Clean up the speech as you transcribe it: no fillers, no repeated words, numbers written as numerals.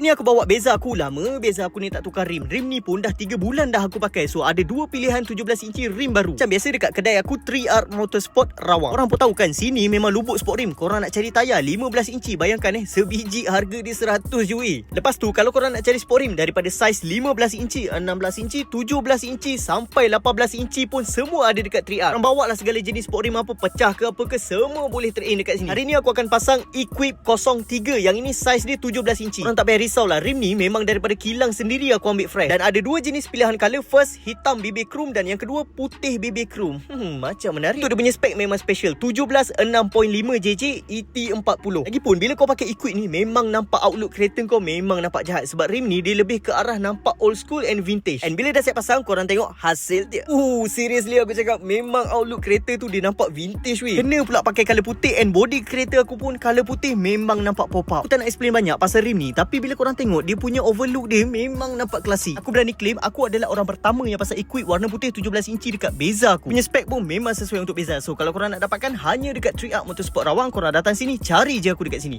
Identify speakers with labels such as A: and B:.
A: Ni aku bawa Beza aku lama. Beza aku ni tak tukar rim. Rim ni pun dah 3 bulan dah aku pakai. So ada 2 pilihan 17 inci rim baru. Macam biasa dekat kedai aku 3R Motorsport Rawang. Korang pun tahu kan, sini memang lubuk sport rim. Korang nak cari tayar 15 inci, bayangkan sebiji harga dia 100 je weh. Lepas tu kalau korang nak cari sport rim daripada saiz 15 inci, 16 inci, 17 inci sampai 18 inci pun semua ada dekat 3R. Korang bawa lah segala jenis sport rim apa, pecah ke apa ke, semua boleh trade in dekat sini. Hari ni aku akan pasang Equip 03. Yang ini saiz dia 17 inci. Korang tak payah risaulah, rim ni memang daripada kilang sendiri aku ambil fresh. Dan ada 2 jenis pilihan color. First, hitam BB chrome dan yang kedua putih BB chrome. Macam menarik. Untuk dia punya spek memang special. 17 6.5 JJ ET40. Lagipun bila kau pakai Equip ni, memang nampak outlook kereta kau memang nampak jahat. Sebab rim ni dia lebih ke arah nampak old school and vintage. And bila dah siap pasang, korang tengok hasil dia. Seriously aku cakap, memang outlook kereta tu dia nampak vintage weh. Kena pula pakai color putih, and body kereta aku pun color putih memang nampak pop up. Aku tak nak explain banyak pasal rim ni, tapi bila korang tengok dia punya overlook dia memang nampak klasik. Aku berani claim aku adalah orang pertama yang pasang Equip warna putih 17 inci dekat Beza aku. Punya spek pun memang sesuai untuk Beza. So kalau korang nak dapatkan hanya dekat 3R Motorsport Rawang, korang datang sini, cari je aku dekat sini.